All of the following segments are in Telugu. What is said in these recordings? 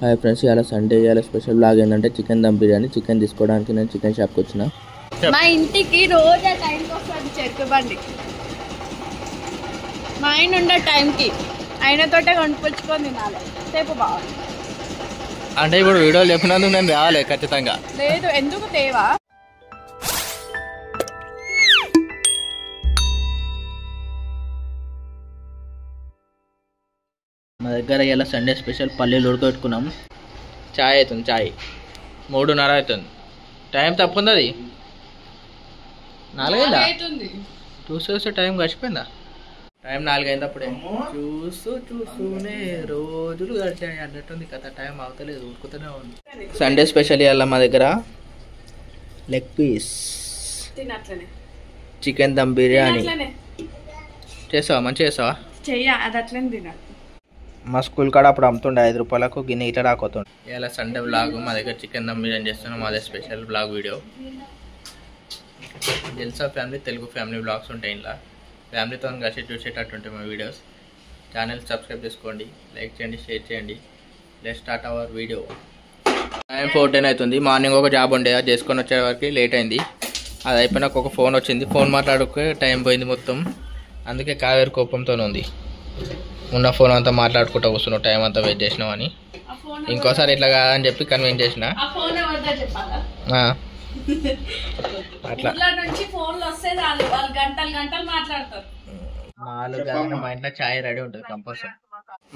హాయ్ ఫ్రెండ్స్, ఇవాళ సండే. ఇవాళ స్పెషల్ బ్లాగ్ ఏంటంటే చికెన్ దమ్ బిర్యానీ. చికెన్ తీసుకోవడానికి నేను చికెన్ షాప్కి వచ్చిన. మా ఇంటికి రోజు టైంకి వస్తుంది చెట్టు బండి. మా ఆయన ఉండే టైంకి ఆయనతోటే కొనుక్కొచ్చుకొని తినాలి. సేపు బాగుంది అంటే ఇప్పుడు వీడియోలు చెప్పినందుకు నేను రావాలి ఖచ్చితంగా. లేదు, ఎందుకు తేవా. మా దగ్గర ఇలా సండే స్పెషల్ పల్లీలు ఉడకబెట్టుకున్నాం. చాయ్ అవుతుంది, చాయ్ 3:30 అవుతుంది. టైం తప్పుంది, అది 4 అయిందా? చూస్తే టైం గడిచిపోయిందా? టైం 4 అయింది. అప్పుడే చూస్తూనే రోజులు గడిచాయి అన్నట్టుంది కథ. టైం అవతలేదు, ఉడుకుతూనే ఉంది. సండే స్పెషల్ ఇవాళ మా దగ్గర leg piece chicken dum biryani చేస్తావా? మంచిగా చేస్తావా? అది అట్లనే తిన. మా స్కూల్ కాడ అప్పుడు అమ్ముతుండే 5 రూపాయలకు గిన్నె ఇట్లా రాకపోతుండే. ఇలా సండే బ్లాగ్ మా దగ్గర చికెన్ దమ్ బిర్యానీ చేస్తున్నాం. అదే స్పెషల్ బ్లాగ్ వీడియో. జల్సా ఫ్యామిలీ తెలుగు ఫ్యామిలీ బ్లాగ్స్ ఉంటాయి. ఇలా ఫ్యామిలీతో కలిసి చూసేటట్టు ఉంటాయి మా వీడియోస్. ఛానల్ సబ్స్క్రైబ్ చేసుకోండి, లైక్ చేయండి, షేర్ చేయండి. Let's start our video. Time 4:10 అవుతుంది. మార్నింగ్ ఒక జాబ్ ఉండే, అది చేసుకొని వచ్చే వరకు లేట్ అయింది. అది అయిపోయినాక ఒక ఫోన్ వచ్చింది. ఫోన్ మాట్లాడుకే టైం పోయింది మొత్తం. అందుకే కావేరి కోపంతో ఉంది. ఉన్న ఫోన్ అంతా మాట్లాడుకుంటూ వస్తున్నావు, టైం అంతా వెయిట్ చేసినావు. ఇంకోసారి ఇట్లా కాదని చెప్పి కన్విన్స్ చేసిన. అట్లా 4 గంటలు మా ఇంట్లో ఛాయ్ రెడీ ఉంటుంది కంపల్సరీ.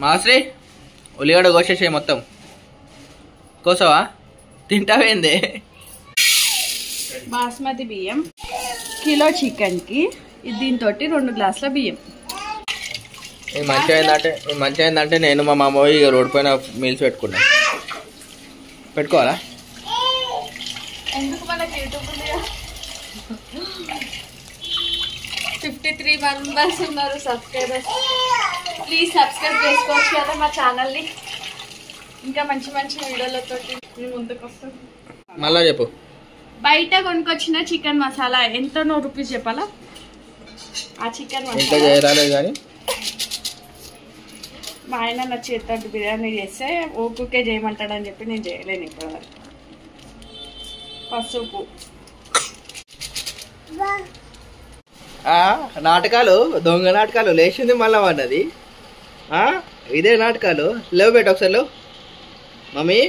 మాశ్రీ ఉల్లిగడ్డ కోసేసే మొత్తం. కోసవా? తింటావేంది? బాస్మతి బియ్యం కిలో చికెన్ కి దీంతో 2 గ్లాసుల బియ్యం. ఇది మంచిగా ఏంటంటే నేను మా మామ రోడ్ పైన మీల్స్ పెట్టుకున్నా. పెట్టుకోవాలా? ఎందుకు మనకి యూట్యూబ్ 53 మెంబర్స్ ఉన్నారు సబ్స్క్రైబర్స్. ప్లీజ్ సబ్స్క్రైబ్ చేసుకోవచ్చు కదా మా ఛానల్ని. ఇంకా మంచి మంచి వీడియోలతో ముందుకు వస్తాం. మళ్ళా చెప్పు. బయట కొనుక్కొచ్చిన చికెన్ మసాలా ఎంతో రూపీస్ చెప్పాలా? ఆ చికెన్ మసాలా చేయరాలేదు కానీ మా ఆయన నా చేతి బిర్యానీ చేస్తే ఓకే చేయమంటాడని చెప్పి నేను చేయలేను ఇప్పుడు. పసుపు, నాటకాలు, దొంగ నాటకాలు లేచింది మళ్ళా అన్నది. ఇదే నాటకాలు లేవు. బెట్ ఒకసారి లేవు మమ్మీ.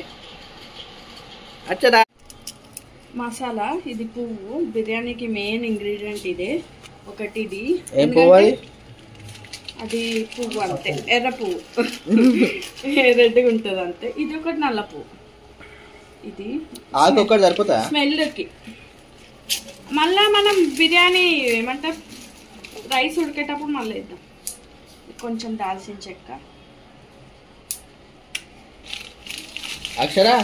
అచ్చదా మసాలా ఇది పువ్వు. బిర్యానీకి మెయిన్ ఇంగ్రీడియంట్ ఇదే. ఒకటి ఇది. ఏం పువ్వు అది? అది పువ్వు అంతే, ఎర్ర పువ్వు రెడ్గా ఉంటుంది అంతే. ఇది ఒకటి నల్ల పువ్వు. ఇది ఆకొకటి సరిపోతా స్మెల్కి. మళ్ళా మనం బిర్యానీ ఏమంటారు రైస్ ఉడికేటప్పుడు మళ్ళీ వేద్దాం. కొంచెం దాల్చిన చెక్క. అక్షరా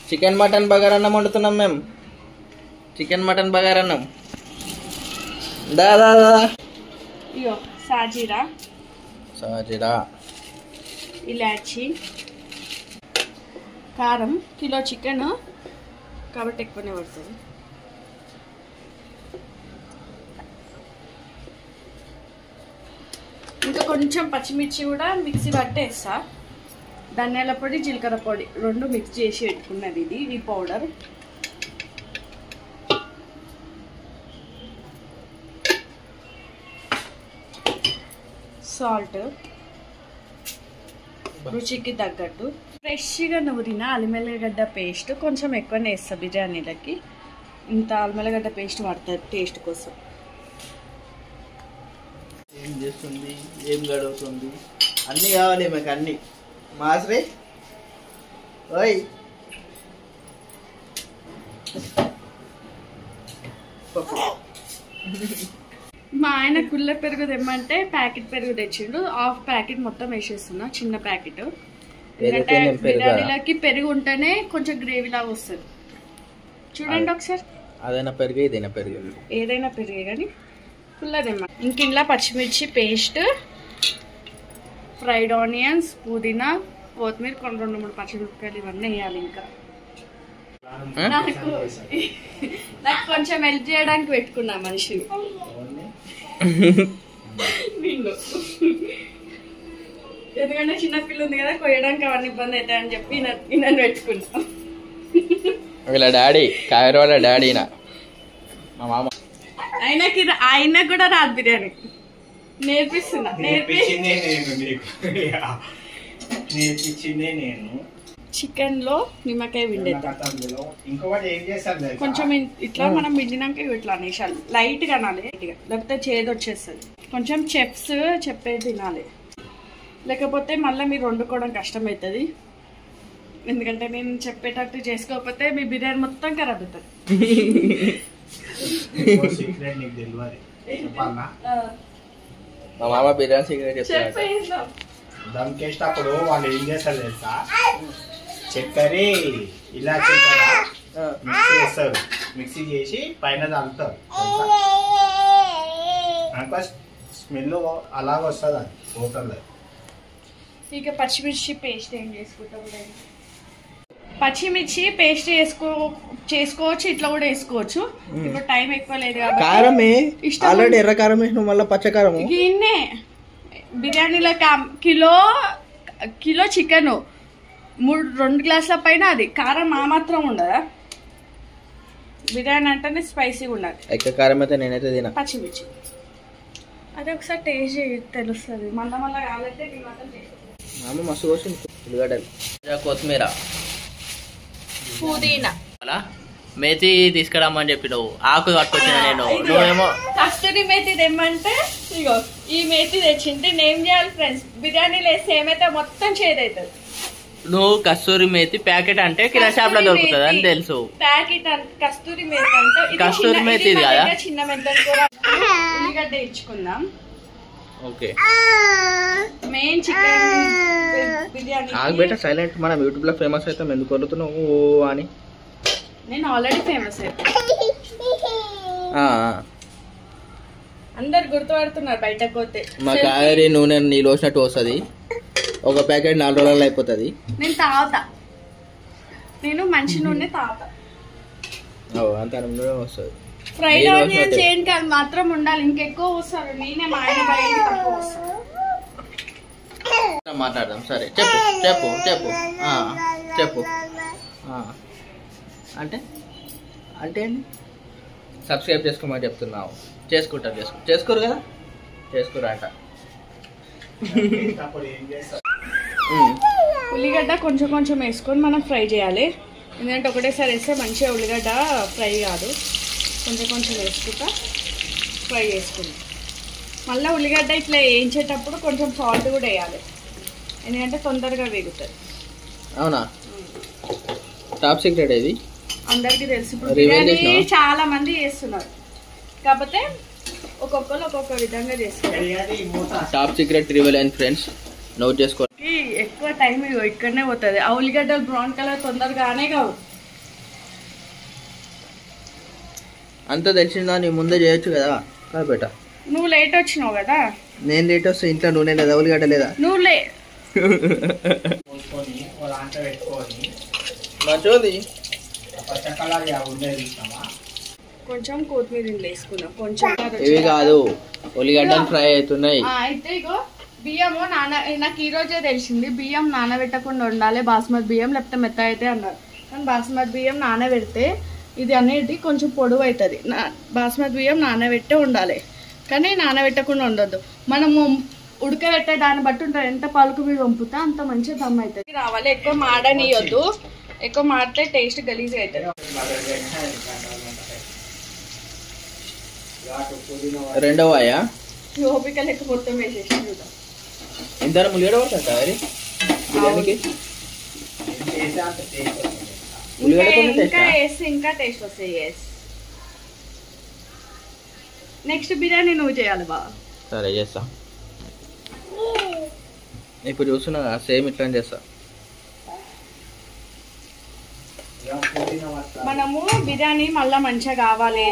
చికెన్ మటన్ బగారన్నం వండుతున్నాం మేము. Chicken mutton బగారన్నం. దాదా ఇయో సాజీరా, ఇలాచి, కారం. కిలో చికెన్ కాబట్టి ఎక్కువనే పడుతుంది. ఇంకా కొంచెం పచ్చిమిర్చి కూడా మిక్సీ పట్టేస్తా. ధనియాల పొడి, జీలకర్ర పొడి 2 మిక్స్ చేసి పెట్టుకున్నది ఇది. ఈ పౌడర్. సాల్ట్ రుచికి తగ్గట్టు. ఫ్రెష్గా నూరిన అల్లిమెల్లగడ్డ పేస్ట్ కొంచెం ఎక్కువనే వేస్తా బిర్యానీలకి. ఇంత అల్లిమెల్లగడ్డ పేస్ట్ పడుతుంది టేస్ట్ కోసం. ఏం చేస్తుంది, ఏం గడుగుతుంది, అన్నీ కావాలి మాకు అన్నీ. మాసరే ఓయ్ మా ఆయన కుళ్ళ పెరుగు తెమ్మంటే ప్యాకెట్ పెరుగు తెచ్చిండు. హాఫ్ ప్యాకెట్ మొత్తం వేసేస్తున్నా, చిన్న ప్యాకెట్. ఎందుకంటే బిర్యానీలకి పెరుగు ఉంటేనే కొంచెం గ్రేవీ లాగా వస్తుంది. చూడండి ఒకసారి. అదైనా పెరుగు, ఇదైనా పెరుగు, ఏదైనా పెరుగే కానీ కుళ్ళ తెమ్మ. ఇంక ఇంట్లో పచ్చిమిర్చి పేస్ట్, ఫ్రైడ్ ఆనియన్స్, పుదీనా, కొత్తిమీర, 2-3 పచ్చిమిరపకాయలు ఇవన్నీ వేయాలి. ఇంకా నాకు కొంచెం హెల్ప్ చేయడానికి పెట్టుకున్నా మనిషి. ఎందుకంటే చిన్న పిల్ల ఉంది కదా, కొయ్యడానికి అవన్నీ ఇబ్బంది అవుతాయి అని చెప్పి నన్ను పెట్టుకున్నా. వీళ్ళ డాడీ కావేరి వాళ్ళ డాడీనా మా మామ. ఆయన కూడా రాదు బిర్యానీ, నేర్పిస్తున్నా. నేర్పించిందే నేను. చికెన్ లో నిమ్మకాయ పిండేద్దాం. ఇంకొకటి ఏం చేస్తాను కొంచెం ఇట్లా మనం పిండినాక ఇట్లా అనేసాలి, లైట్ గా అనాలి, లేకపోతే చేదు వచ్చేస్తుంది. కొంచెం చెఫ్స్ చెప్పేది తినాలి, లేకపోతే మళ్ళీ మీరు వండుకోవడం కష్టం అవుతుంది. ఎందుకంటే నేను చెప్పేటట్టు చేసుకోకపోతే మీ బిర్యానీ మొత్తం ఖరాబ్ అవుతుంది. సీక్రెట్ నీకు తెలియాలి చెప్పాలనా? మా మామ బిర్యానీ సీక్రెట్ చెప్తాడు. దమ్కేసేటప్పుడు వాళ్ళు ఏం చేస్తారు తెలుసా, చక్కెర ఇలా చక్కెర మిక్సీ చేస్తారు, మిక్సీ చేసి పైన చల్లుతారు. స్మెల్ అలాగ వస్తుంది అది హోటల్లో. ఇక పచ్చిమిర్చి పేస్ట్ ఏం చేసుకుంటాం, పచ్చిమిర్చి పేస్ట్ చేసుకోవచ్చు, ఇట్లా కూడా వేసుకోవచ్చు. ఇప్పుడు టైం ఎక్కువ లేదు కారమే ఇష్టం. ఆల్రెడీ ఎర్ర కారం వేసిన మళ్ళీ పచ్చకారం. గిన్నె బిర్యానీలో కిలో చికెన్ 2 గ్లాసుల పైన అది కారం ఆ మాత్రం ఉండదా? బిర్యానీ అంటేనే స్పైసీగా ఉండాలి. ఎక్కువ కారం అయితే నేనైతే తిన. పచ్చిమిర్చి అదే ఒకసారి టేస్ట్ తెలుస్తుంది. మళ్ళా కావాలంటే మామ మస్తు కోసింది ఉల్లిగడ్డలు, కొత్తిమీర, పుదీనా, మేతి తీసుకురామని చెప్పి నువ్వు ఆకు పట్టుకొచ్చిన నేను. నువ్వేమో కస్తూరి మేతి తెమ్మంటే ఇగో ఈ మేతి తెచ్చింటే నేను చేయాలి ఫ్రెండ్స్. బిర్యానీలో వేస్తే ఏమైతే మొత్తం చేదవుతుంది. నువ్వు కస్తూరి మేతి ప్యాకెట్ అంటే కిరా షాప్ లో దొరుకుతుంది అని తెలుసు. ప్యాకెట్ కస్తూరి మేతి అంటే కస్తూరి మేతి ఇది కదా. చిన్న మెంతలు కూడా ఉల్లిగడ్డ ఇచ్చుకుందాం. Okay main chicken biryani better silent. మనం యూట్యూబ్ లో ఫేమస్ అయితే ఎందుకు కొడుతున్నావు అని. నేను ఆల్రెడీ ఫేమస్ అయిపోయి అందరు గుర్తుపడుతున్నారు బయటకు పోతే. మా కావేరి నూనె నీళ్ళు వచ్చినట్టు వస్తుంది, ఒక ప్యాకెట్ 4 రోజుల్లో అయిపోతుంది. నేను తాగుతా, నేను మంచి నూనె తాగుతా. అంత నూనె వస్తుంది. ఫ్రైడ్ ఆనియన్స్ ఏంటి అది మాత్రం ఉండాలి, ఇంకెక్కువ వస్తారు. నేనే మా ఆయన బయట తక్కువ వస్తాను. మాట్లాడదాం సరే. చెప్పు చెప్పు చెప్పు చెప్పు. అంటే అంటే సబ్స్క్రైబ్ చేసుకోమని చెప్తున్నావు. చేసుకుంటారు చేసుకోరు కదా, చేసుకోరు అంట. ఉల్లిగడ్డ కొంచెం కొంచెం వేసుకొని మనం ఫ్రై చేయాలి. ఎందుకంటే ఒకటేసారి వేస్తే మంచిగా ఉల్లిగడ్డ ఫ్రై కాదు. కొంచెం కొంచెం వేసుకుంటా ఫ్రై చేసుకుంటాం. మళ్ళీ ఉల్లిగడ్డ ఇట్లా వేయించేటప్పుడు కొంచెం సాల్ట్ కూడా వేయాలి, ఎందుకంటే తొందరగా వేగుతుంది. అవునా? టాప్ సీక్రెట్ ఇది అందరికీ తెలుసు. ఇప్పుడు బిర్యానీ చాలా మంది చేస్తున్నారు, కాకపోతే ఒక్కొక్కరు ఒక్కొక్క విధంగా చేస్తారు. Top secret reveal and friends note చేసుకో. ఎక్కువ టైం ఇక్కడనే పోతుంది. ఆ ఉల్లిగడ్డలు బ్రౌన్ కలర్ తొందరగానే కావు. అంతా తెలిసిందా? నీ ముందే చేయొచ్చు కదా బేట. నువ్వు లేట్ వచ్చినావు కదా. నేను లేట్ వస్తే ఇంట్లో నూనె లేదా, ఉల్లిగడ్డ లేదా? నువ్వు మంచిది. కొంచెం కొత్తిమీర వేసుకున్నాం. కొంచెం ఇవి కాదు, ఉల్లిగడ్డలు ఫ్రై అవుతున్నాయి. అయితే ఇగో బియ్యము నాకు ఈ రోజే తెలిసింది, బియ్యం నానబెట్టకుండా ఉండాలి బాస్మతి బియ్యం, లేకపోతే మెత్త అయితే అన్నారు. కానీ బాస్మతి బియ్యం నానబెడితే ఇది అనేది కొంచెం పొడవు అవుతుంది. బాస్మతి బియ్యం నానబెట్టే ఉండాలి, కానీ నానబెట్టకుండా ఉండొద్దు. మనము ఉడకబెట్టే దాన్ని బట్టి ఉంటుంది. ఎంత పలుకు మీద వంపుతా అంత మంచిగా దమ్ అవుతుంది. రావాలి ఎక్కువ మాడనియొద్దు, ఎక్కువ మాడితే టేస్ట్ గలీజ్ అవుతుంది. రెండవ ఓపిక లెక్క మొత్తం వేసేసి చూద్దాం. ఇంత ఉల్లిగడ్డ పడుతుంది బిర్యానీకి. ఇంకా వేస్తే ఇంకా టేస్ట్ వస్తాయి. నెక్స్ట్ బిర్యానీ నువ్వు చేయాలి బాగా. సరే చేస్తా. ఇప్పుడు చూస్తున్నా సేమ్ ఇట్లా చేస్తా. మనము బిర్యానీ మళ్ళీ మంచిగా కావాలి,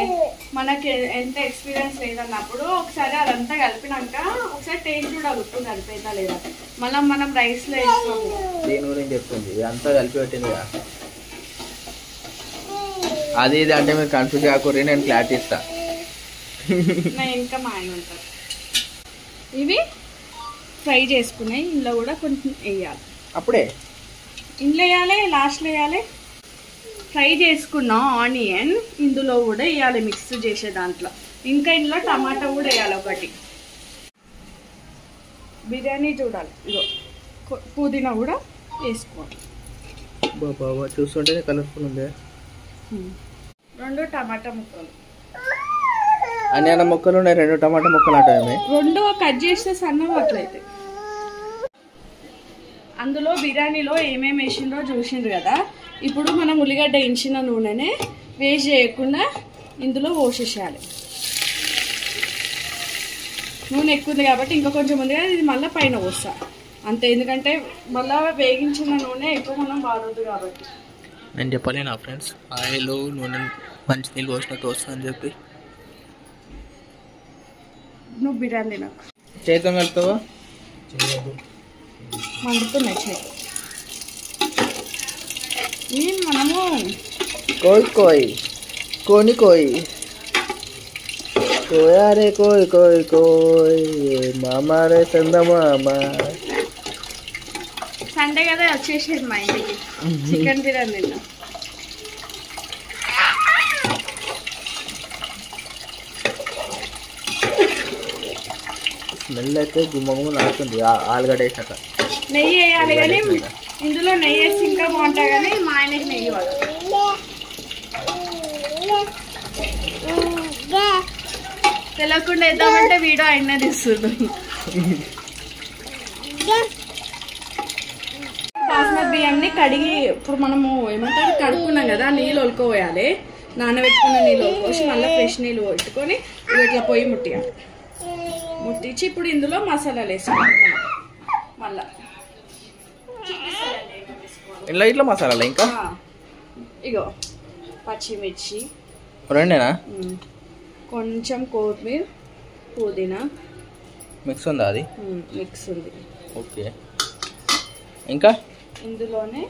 మనకి ఎంత ఎక్స్పీరియన్స్ లేదన్నప్పుడు ఒకసారి అదంతా కలిపినాక ఒకసారి టేస్ట్ కూడా ఉప్పు కలిపేదా లేదా మళ్ళీ మనం రైస్లో వేస్తాము. దీని గురించి చెప్తుంది, అంతా కలిపి పెట్టింది కదా. అది ఇది అంటే మీరు కన్ఫ్యూజ్ కాకూడదు, నేను క్లారిటీ ఇస్తా. ఇంకా మా ఆయన ఉంటారు. ఇవి ఫ్రై చేసుకున్నాయి ఇందులో కూడా కొంచెం వేయాలి. అప్పుడే ఇందులో వేయాలి, లాస్ట్లో వేయాలి. ఫ్రై చేసుకున్న ఆనియన్ ఇందులో కూడా వేయాలి మిక్స్ చేసే దాంట్లో. ఇంకా ఇందులో టమాటా కూడా వేయాలి ఒకటి. బిర్యానీ చూడాలి, ఇగో పుదీనా కూడా వేసుకోవాలి. బాబా చూస్తుంటే కలర్ఫుల్ ఉంది. 2 టమాటా ముక్కలు, అన్ని ముక్కలు ఉన్నాయి. 2 టమాటా ముక్కలు అంటాయి. 2 కట్ చేస్తే సన్నగా అట్లయితే. అందులో బిర్యానీలో ఏమేమి వేసిందో చూసిండ్రు కదా. ఇప్పుడు మనం ఉల్లిగడ్డ ఇంచిన నూనెనే వేస్ట్ చేయకుండా ఇందులో పోసేసేయాలి. నూనె ఎక్కువ ఉంది కాబట్టి ఇంకా కొంచెం ఉంది కదా, ఇది మళ్ళీ పైన పోస్తా అంతే. ఎందుకంటే మళ్ళీ వేగించిన నూనె ఎక్కువ మనం వాడద్దు కాబట్టి. నేను చెప్పాలి నా ఫ్రెండ్స్, ఆయిల్ నూనె మంచి నీళ్ళు పోసినట్టు వస్తుందని చెప్పి. నువ్వు బిర్యానీ నాకు చేతితో కలుపుతావా? మండుతున్నాయి చేతి. మనము కోయ్ కోయ్ కోని కోయ్ కోయారే కోయ్ కోయ్ కోయ్ మామారే చందమామ. సండే కదా వచ్చేసేది మా ఇంటికి చికెన్ బిర్యానీ తిన్నా. స్మెల్ అయితే గుమ్మగుమ్మ నాకుతుంది ఆలుగడ్డ వేసినాక. నెయ్యి వేయాలి కానీ ఇందులో నెయ్యి వేసి ఇంకా బాగుంటాయి, కానీ మా ఆయనకి నెయ్యి వాడు. తెలియకుండా వేద్దామంటే వీడియో ఆయన తీస్తుంది. బాస్మతి బియ్యంని కడిగి ఇప్పుడు మనము ఏమంటారు కడుక్కున్నాం కదా, నీళ్ళు ఒలుకోపోయాలి. నానబెట్టుకున్న నీళ్ళు ఒలుకోసి మళ్ళీ ఫ్రెష్ నీళ్ళు పెట్టుకొని ఇట్లా పొయ్యి ముట్టియాలి. ముట్టించి ఇప్పుడు ఇందులో మసాలాలు వేసుకోవాలి. మళ్ళా ఇంట్లో ఇట్లా మసాలా ఇంకా ఇగో పచ్చిమిర్చి 2 కొంచెం కొత్తిమీర, పుదీనా మిక్స్ ఉందా? అది మిక్స్ ఉంది. ఓకే. ఇంకా ఇందులోనే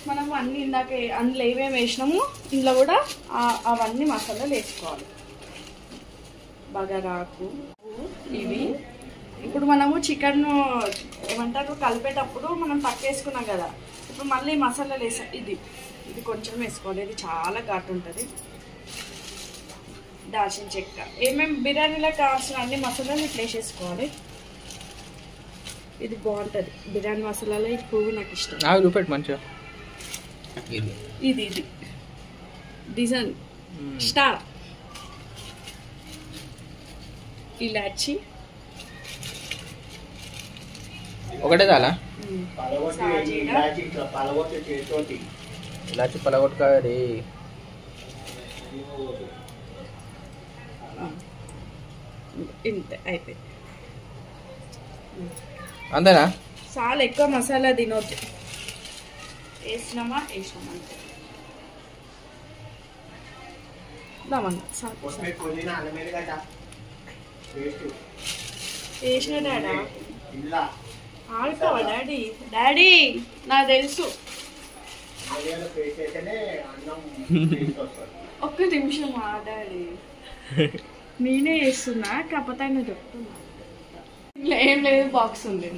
మనం అన్ని ఇందాక అందులో ఏమేమి వేసినాము ఇందులో కూడా అవన్నీ మసాలాలు వేసుకోవాలి. బగారాకు ఇవి. ఇప్పుడు మనము చికెన్ ఏమంటారు కలిపేటప్పుడు మనం పక్కేసుకున్నాం కదా, ఇప్పుడు మళ్ళీ మసాలాలు వేసాం. ఇది కొంచెం వేసుకోవాలి, ఇది చాలా ఘాటు ఉంటుంది. దాల్చిన చెక్క, ఏమేమి బిర్యానీలో కావాల్సిన అన్ని మసాలాలు ఇట్లా వేసేసుకోవాలి. ఇది బాగుంటుంది బిర్యానీ మసాలాలో. ఈ పువ్వు నాకు ఇష్టం. నాకు చూపెట్టు మంచిగా. ఇది డిజైన్ స్టార్ ఇలాచి ఒకటే చాలా పలగొట్టి ఇలాచి పలగొట్టుకాడి. ఇంతే అయిపోయింది. అంతేనా? చాలా ఎక్కువ మసాలా తినొద్దు. వేసినామా అంతే. వేసిన డాడా ఆడుతావా డాడీ? డాడీ నాకు తెలుసు. ఒక్క నిమిషం డాడీ, నేనే చేస్తున్నా కాకపోతే ఆయన చెప్తున్నా. ఇంట్లో ఏం లేదు, బాక్స్ ఉంది.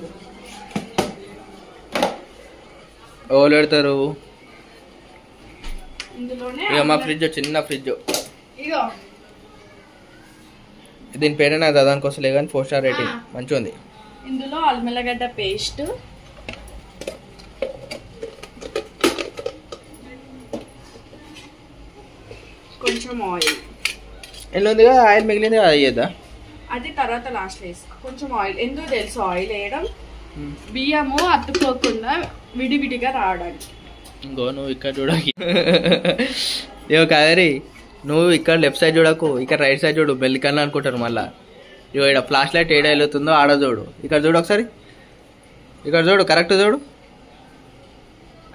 ఓలు పెడతారు ఇందులోనే. ఇక మా ఫ్రిడ్జ్ చిన్న ఫ్రిడ్జ్. ఇగో దీని పేరైనా దానికోసం లేదు కానీ 4 స్టార్ రేటింగ్ మంచిగా ఉంది. ఇందులో అల్లం పేస్ట్, కొంచెం ఆయిల్. ఎన్ని ఉందిగా ఆయిల్ మిగిలింది అది అయ్యేద్దా? అది తర్వాత లాస్ట్ వేసి కొంచెం ఆయిల్. ఎందుకు తెలుసు ఆయిల్ వేయడం? బియ్యము అతుక్కోకుండా విడివిడిగా రావడానికి. ఇంకో నువ్వు ఇక్కడ చూడకి ఇవో కాదరి, నువ్వు ఇక్కడ లెఫ్ట్ సైడ్ చూడకు, ఇక్కడ రైట్ సైడ్ చూడు. బెల్లికన్నా అనుకుంటారు మళ్ళా. ఇగో ఇక్కడ ఫ్లాష్ లైట్ ఏడా వెళ్తుందో ఆడ చూడు. ఇక్కడ చూడు ఒకసారి, ఇక్కడ చూడు, కరెక్ట్ చూడు.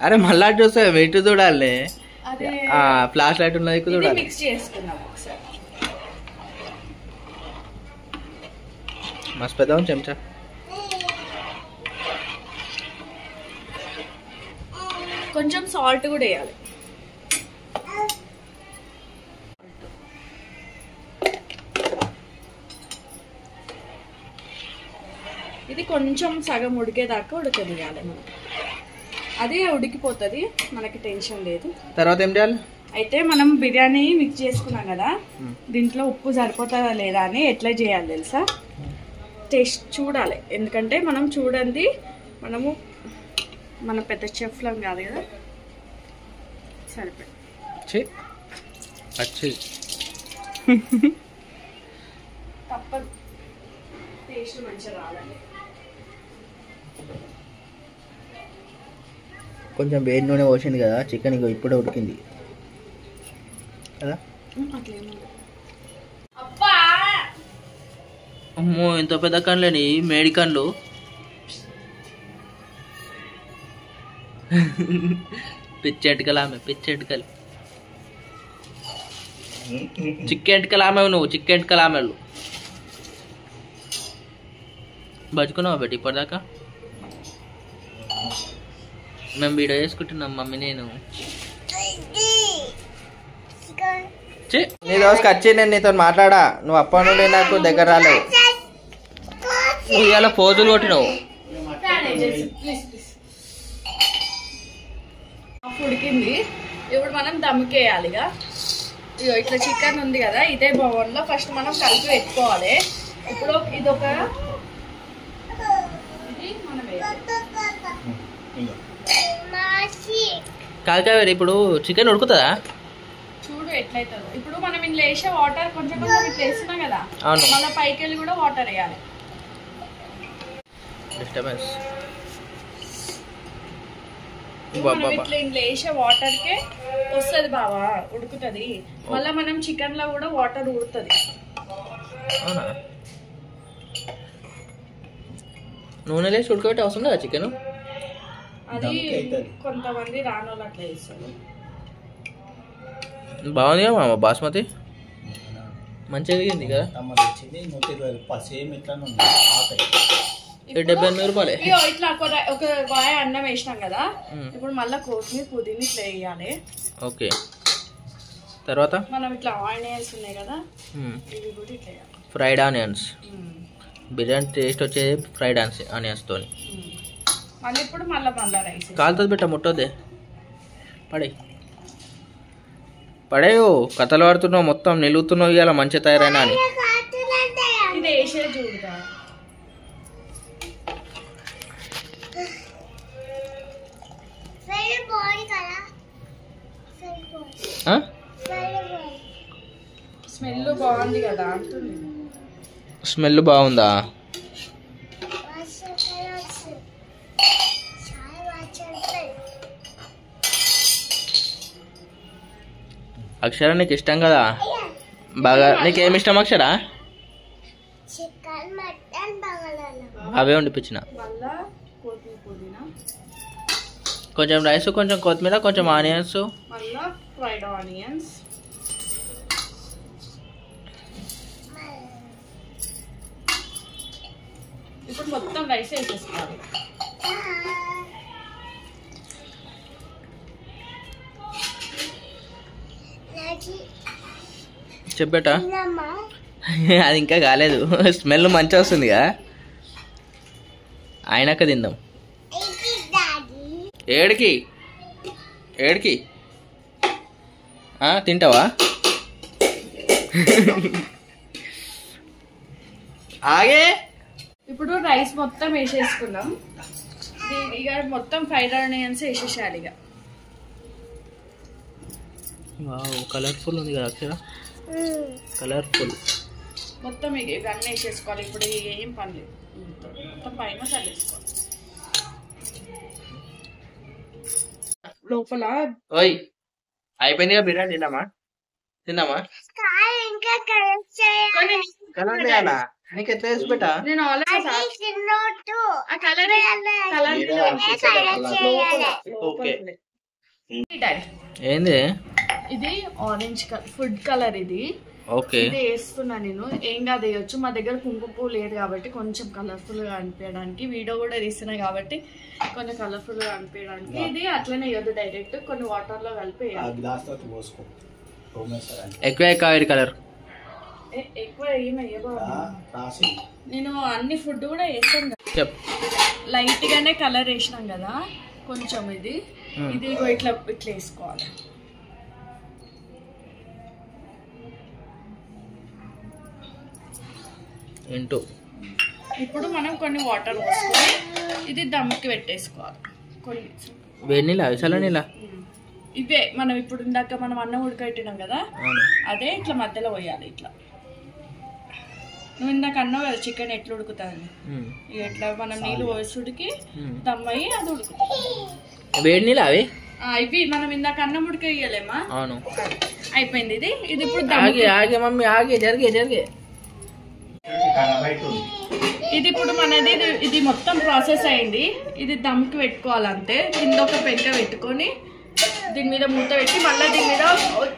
అరే మళ్ళా చూస్తే వెయిట్ చూడాలి. ఫ్లాష్ లైట్ ఉన్నది చూడాలి. మిక్స్ చేసుకున్నాం ఒకసారి. మస్తు పెద్ద చెంచా. కొంచెం సాల్ట్ కూడా వేయాలి. ఇది కొంచెం సగం ఉడికేదాకా ఉడకనియాలి మనం. అది ఉడికిపోతుంది, మనకి టెన్షన్ లేదు. తర్వాత ఏం చేయాలి? అయితే మనం బిర్యానీ మిక్స్ చేసుకున్నాం కదా, దీంట్లో ఉప్పు సరిపోతుందా లేదా అని ఎట్లా చేయాలి తెలుసా? టేస్ట్ చూడాలి, ఎందుకంటే మనం చూడండి, మన పెద్ద చెఫ్లం కాదు కదా, సరిపోయి తప్పదు, టేస్ట్ మంచిగా రావాలి. కొంచెం వేడి నూనె పోసింది కదా, చికెన్ ఇప్పుడే ఉడికింది కదా. అమ్మో ఇంత పెద్ద కన్నులేని మేడి కన్నులు. పిచ్చెంటికలు ఆమె, పిచ్చెంటికలు చిక్కెంటికలు ఆమె, నువ్వు చిక్కెంటికలు ఆమెలు బతుకున్నావా పెట్టి ఇప్పటిదాకా? మేము వీడియో చేసుకుంటున్నాం మమ్మీ నేను. నీ దోశకి వచ్చి నేను నీతో మాట్లాడా, నువ్వు అప్ప నుండి నాకు దగ్గర రాలేవు. నువ్వు ఇలా పోజులు కొట్టినావు. ఉడికింది, ఇప్పుడు మనం దమ్ముకేయాలిగా. ఇట్లా చికెన్ ఉంది కదా, ఇదే బౌల్లో ఫస్ట్ మనం కలిపి పెట్టుకోవాలి. ఇప్పుడు ఇదొక మనం వేయాలి. కాదు ఇప్పుడు చికెన్ ఉడుకుతుందా? చూడు ఎట్లయితుందో. ఇప్పుడు మనం ఇందులో వేసే వాటర్ కొంచెం కొంచెం ఇట్లా వేస్తున్నాం కదా, మళ్ళీ పైకి వెళ్ళి కూడా వాటర్ వేయాలి. డిస్టర్బెన్స్ మనం ఇట్లా ఇందులో వేసే వాటర్ కే వస్తుంది బావా, ఉడుకుతుంది. మళ్ళీ మనం చికెన్ లో కూడా వాటర్ ఉడుతుంది. అవునా? నూనె లేసి ఉడకబెట్టి అవసరం కదా చికెన్? అది కొంతమంది రానోళ్ళు అట్లా చేస్తారు. బాగుంది కదా మామ, బాస్మతి మంచిగా దిగింది కదా. 70-80 రూపాయలే. ఇట్లా ఒక వాయ అన్నం వేసినాం కదా, ఇప్పుడు మళ్ళీ కొత్తిమీర పుదీనా ఇట్లా వేయాలి. ఓకే, తర్వాత మనం ఇట్లా ఆనియన్స్ ఉన్నాయి కదా, ఇవి కూడా ఇట్లా వేయాలి. ఫ్రైడ్ ఆనియన్స్, బిర్యానీ టేస్ట్ వచ్చేది ఫ్రైడ్ ఆనియన్స్ తోని. మళ్ళీ ఇప్పుడు మళ్ళీ రైస్ కాలుతుంది బిట్ట, ముట్టొద్దే, పడేయో. కథలు ఆడుతున్నావు, మొత్తం నిలుగుతున్నావు ఇవాళ మంచి తయారైనా అని. ఇది వేసే చూడగా స్మెల్ బాగుంది కదా అంటుంది. స్మెల్ బాగుందా? అక్షర నీకు ఇష్టం కదా బాగా? నీకేమి ఇష్టం అక్షర? అవే వండిపించిన. కొంచెం రైస్, కొంచెం కొత్తిమీర, కొంచెం ఆనియన్స్, ఫ్రైడ్ ఆనియన్స్. ఇప్పుడు మొత్తం రైస్ వేసేసుకోవాలి. చెప్పేట అది ఇంకా కాలేదు, స్మెల్ మంచిగా వస్తుంది కదా. అయినాక తిందాం. ఏడికి తింటావా? ఆగే. ఇప్పుడు రైస్ మొత్తం వేసేసుకున్నాం. ఇక మొత్తం ఫ్రైడ్ ఆనియన్స్ వేసేసేయాలి. ఇక కలర్ఫుల్ ఉంది కదా అక్షర, కలర్ఫుల్. మొత్తం ఇవన్నీ వేసేసుకోవాలి. ఇప్పుడు ఏం పని లేదు, మొత్తం పైన చల్లేసుకోవాలి. లోపల ఓయ్ అయిపోయింది కదా బిర్యానీ. తిందామా? కలర్ చేయాలా? నీకు ఎట్లా వేసి పెట్టా? నేను ఏంది ఇది? ఆరెంజ్ కలర్ ఫుడ్ కలర్ ఇది. ఓకే, ఇది వేస్తున్నా నేను. ఏం కాదు, వేయచ్చు. మా దగ్గర కుంకుమ పువ్వు లేదు కాబట్టి కొంచెం కలర్ఫుల్ గా అనిపించడానికి, వీడియో కూడా తీస్తున్నాయి కాబట్టి కొంచెం కలర్ఫుల్ గా అనిపించడానికి. ఇది అట్లనే వేయద్దు, డైరెక్ట్ కొన్ని వాటర్ లో కలిపి ఎక్కువ కావేరి కలర్. ఎక్కువ ఏమి వేయబో, నేను అన్ని ఫుడ్ కూడా వేస్తాను. చెప్. లైట్ గానే కలర్ వేసినాం కదా కొంచెం, ఇది ఇట్లా ఇట్లా వేసుకోవాలి. ఇప్పుడు మనం కొన్ని వాటర్ పోసుకొని ఇది దమ్కి పెట్టేసుకోవాలి. కొన్ని వేడి నీళ్ళ చల్ల నీళ్ళ ఇవే మనం ఇప్పుడు ఇందాక మనం అన్నం ఉడకబెట్టినాం కదా, అదే ఇట్లా మధ్యలో పోయాలి. ఇట్లా నువ్వు ఇందాక అన్నావు కదా చికెన్ ఎట్లా ఉడుకుతుంది, ఇట్లా మనం నీళ్ళు పోసుడికి దమ్మయ్యి అది ఉడుకుతుంది. వేడి నీళ్ళు అవి ఇవి మనం ఇందాక అన్నం ఉడకేయలేమా? అవును, అయిపోయింది. ఇది ఇది ఇప్పుడు ఆగే మమ్మీ ఆగే, జరిగే జరిగే. ఇది ఇప్పుడు మనది ఇది మొత్తం ప్రాసెస్ అయింది. ఇది దమ్కి పెట్టుకోవాలంతే. కింద ఒక పెంక పెట్టుకొని దీని మీద మూత పెట్టి మళ్ళీ దీని మీద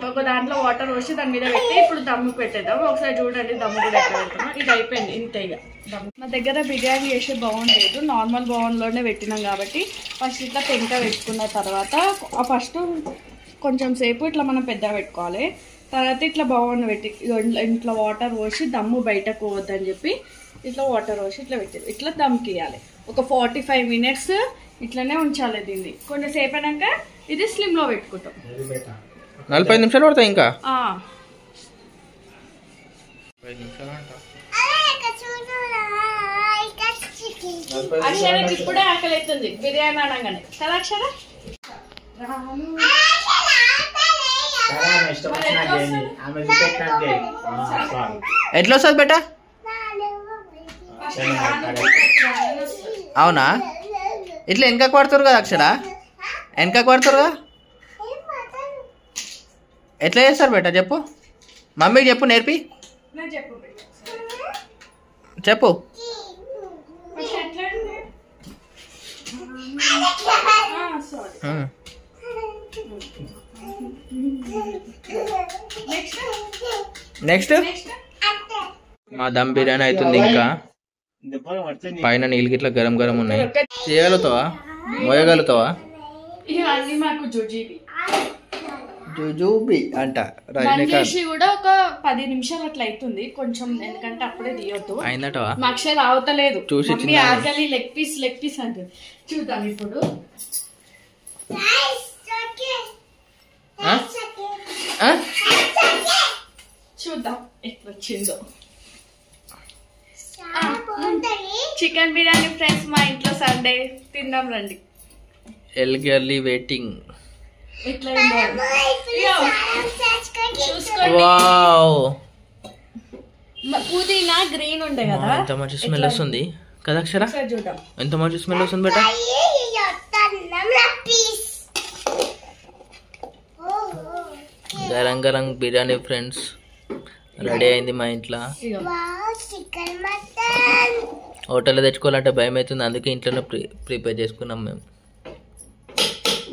ఒక దాంట్లో వాటర్ పోసి దాని మీద పెట్టి ఇప్పుడు దమ్ముకి పెట్టేద్దాం. ఒకసారి చూడండి దమ్ము కూడా ఎట్లా పెడుతున్నాం. ఇది అయిపోయింది ఇంతే. ఇక దమ్ము మా దగ్గర బిర్యానీ చేసే బౌన్ లేదు, నార్మల్ బౌన్లోనే పెట్టినాం కాబట్టి ఫస్ట్ ఇట్లా పెంక పెట్టుకున్న తర్వాత ఫస్ట్ కొంచెం సేపు ఇట్లా మనం పెద్ద పెట్టుకోవాలి. తర్వాత ఇట్లా బౌన్ పెట్టి ఇంట్లో వాటర్ పోసి దమ్ము బయటకు పోవద్దని చెప్పి ఇట్లా వాటర్ పోసి ఇట్లా పెట్టి ఇట్లా దమ్కి ఇవ్వాలి. ఒక 45 minutes ఇట్లనే ఉంచాలి. దీన్ని కొంచెంసేపు అయినాక ఇది స్లిమ్ లో పెట్టుకుంటాం. 45 నిమిషాలు పడతాయి ఇంకా. అక్షరకి ఇప్పుడే ఆకలి అవుతుంది బిర్యానీ అనగానే కదా అక్షర. ఎట్లా వస్తుంది బేట? అవునా, ఇట్లా వెనకకు పడుతురు కదా అక్షర, వెనకకు పడుతురు కదా. ఎట్లా చేస్తారు బేట చెప్పు, మమ్మీకి చెప్పు, నేర్పి చెప్పు. నెక్స్ట్ మా దమ్ బిర్యానీ అవుతుంది. ఇంకా పైన నీళ్ళు గిట్లా గరం గరం ఉన్నాయి. చేయగలుగుతావా, మోయగలుగుతావా? ఇవన్నీ మాకు జుజూబి అంట. చేసి కూడా ఒక 10 నిమిషాలు అట్లా అవుతుంది కొంచెం, ఎందుకంటే అప్పుడే తీయొద్దు. అయిందటవా? మా అక్షర అవతలేదు, చూసి ఆకలి లెగ్ పీస్ అంటుంది. చూద్దాం ఇప్పుడు. చూద్దాం ఎట్లా వచ్చిందో. చికెన్ బిర్యానీ ఫ్రెండ్స్ మా ఇంట్లో సండే తిందాం రండి. ఎల్గర్లీ వెయిటింగ్. ఎట్లా పుదీనా గ్రీన్ ఉండే కదా, ఎంత మంచి స్మెల్ వస్తుంది కదా అక్షర. చూద్దాం ఎంత మంచి స్మెల్ వస్తుంది బేట. గరం గరం బిర్యానీ ఫ్రెండ్స్ రెడీ అయింది మా ఇంట్లో. హోటల్లో తెచ్చుకోవాలంటే భయం అవుతుంది, అందుకే ఇంట్లోనే ప్రిపేర్ చేసుకున్నాం మేము.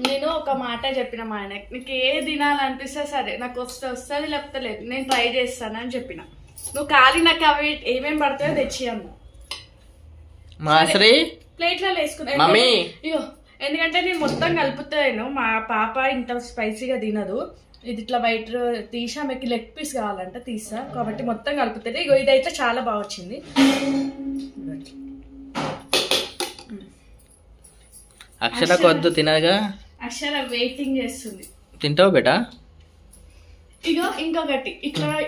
నేను ఒక మాట చెప్పిన మా ఆయనకి, నీకు ఏ తినాలనిపిస్తే సరే, నాకు వస్తుంది లేకపోతే లేదు, నేను ట్రై చేస్తాను అని చెప్పిన. నువ్వు ఖాళీ నాకు అవి ఏమేమి పడతాయో తెచ్చి అన్నా. ప్లేట్లో వేసుకున్నా ఇగో, ఎందుకంటే నేను మొత్తం కలుపుతాను. మా పాప ఇంత స్పైసీగా తినదు. ఇది ఇట్లా బయట తీసా, మీకు లెగ్ పీస్ కావాలంటే తీసా, కాబట్టి మొత్తం కలుపుతుంది. ఇగో ఇదైతే చాలా బాగా వచ్చింది. అక్షర కొద్దు తినగా, అక్షర వెయిటింగ్ చేస్తుంది. తింటావు బేటా? ఇగో ఇంకొకటి,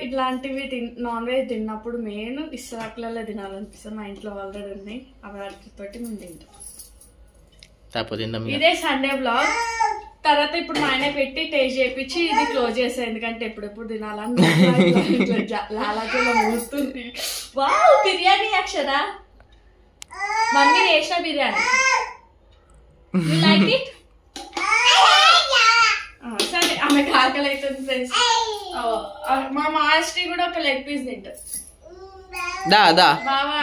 ఇట్లాంటివి నాన్ వెజ్ తిన్నప్పుడు మెయిన్ ఇస్రాకులలో తినాలనిపిస్తుంది. మా ఇంట్లో ఆల్రెడీ ఉన్నాయి, అవి వాటితోటి మేము తింటాం. ఇదే సండే బ్లాగ్. తర్వాత ఇప్పుడు మా ఆయన పెట్టి టేస్ట్ చేయించి ఇది క్లోజ్ చేస్తాను, ఎందుకంటే ఎప్పుడెప్పుడు తినాలని లాలాజీలో మూస్తుంది. వావ్, బిర్యానీ అక్షర మమ్మీ చేసిన బిర్యానీ. Like it? సరే, ఆమెకు ఆకలి అవుతుంది ఫ్రెండ్స్. మా మాస్టర్ కూడా ఒక లెగ్ పీస్ తింటారు. బావా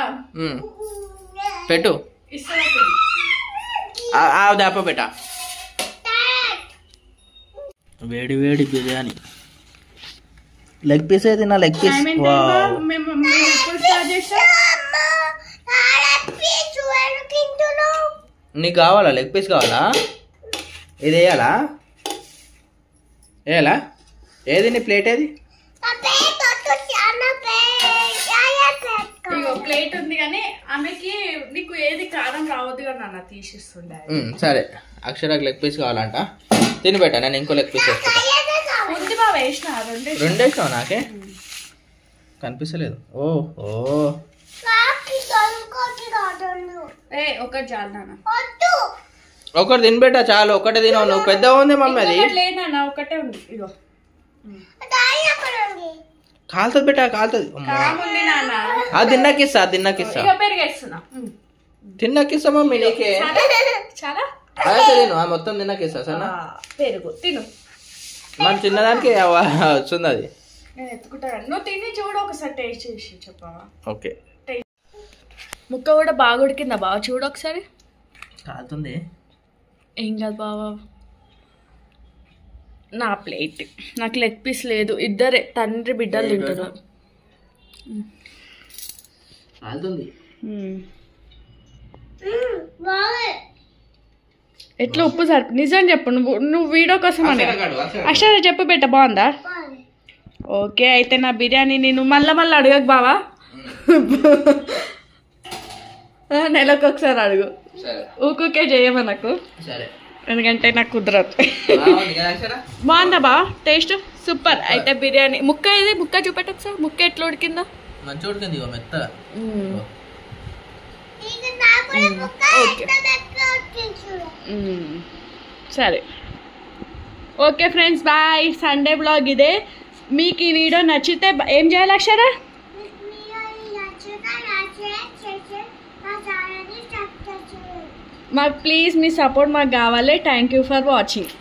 పెట్టు, ఇస్తాను దాప బేట. వేడి వేడి బిర్యానీ, లెగ్ పీస్ అయితే నా లెగ్ పీస్. నీకు కావాలా లెగ్ పీస్ కావాలా? ఇది వేయాలా? వేయాలా? ఏది నీ ప్లేట్ ఏది? ఇగో ప్లేట్ ఉంది కానీ ఆమెకి నీకు ఏది కారం రావద్దు కదా నాన్న తీసిస్తుండే. సరే అక్షరాకి లెగ్ పీస్ కావాలంట, తిని పెట్టా నేను ఇంకో లెగ్ పీస్ వేసుకుంటా. ఉంది బాబా వేసిన రెండేసినావు నాకే కనిపిస్తలేదు. ఓ ఒకటి చాలు నాన్న, ఒకటి తినిపెట్టా చాలు. ఒకటే తినవు నువ్వు, పెద్దగా ఉంది మమ్మీ. అది లేదన్నా ఒకటే ఉంది. ఇగో కాలుతుంది పెట్టా, కాలుతుంది. కాముంది నాన్న, అది తిన్నాకిస్తా, తిన్నాకిస్తా, పెరిగేస్తున్నా. తిన్నాకిస్తా మమ్మీ నీకే. చాలా అయితే తిను మొత్తం తిన్నాకిస్తా సరేనా. పెరుగు తిను, మన చిన్నదానికి వస్తుంది అది. నేను ఎత్తుకుంటాను, నువ్వు తిని చూడు ఒకసారి టేస్ట్ చేసి చెప్పవా. ఓకే ముక్క కూడా బాగా ఉడికిందా బాగా చూడు ఒకసారి. కాలుతుంది ఏం కాదు బావా. నా ప్లేట్ నాకు లెగ్ పీస్ లేదు, ఇద్దరే తండ్రి బిడ్డలు తింటున్నారు. కాలుతుంది. ఎట్లా ఉప్పు సరిపో నిజం చెప్పు, నువ్వు వీడియో కోసం అని అక్షర చెప్పు పెట్ట బాగుందా. ఓకే అయితే నా బిర్యానీ నేను మళ్ళీ అడగకు బావా, నెలకు ఒకసారి అడుగు, ఊకే చేయమా నాకు, ఎందుకంటే నాకు కుదరదు. బాగుందా బా టేస్ట్ సూపర్. అయితే బిర్యానీ ముక్క ఇది ముక్క చూపెట్టు ఒకసారి, ముక్క ఎట్లా ఉడికిందో. మంచిగా ఉడికింది మెత్తగా. సరే okay friends bye. Sunday blog ఇదే. మీకు ఈ వీడియో నచ్చితే ఏం చేయాలి అక్షరా? మాకు ప్లీజ్ మీ సపోర్ట్ మాకు కావాలి. Thank you for watching.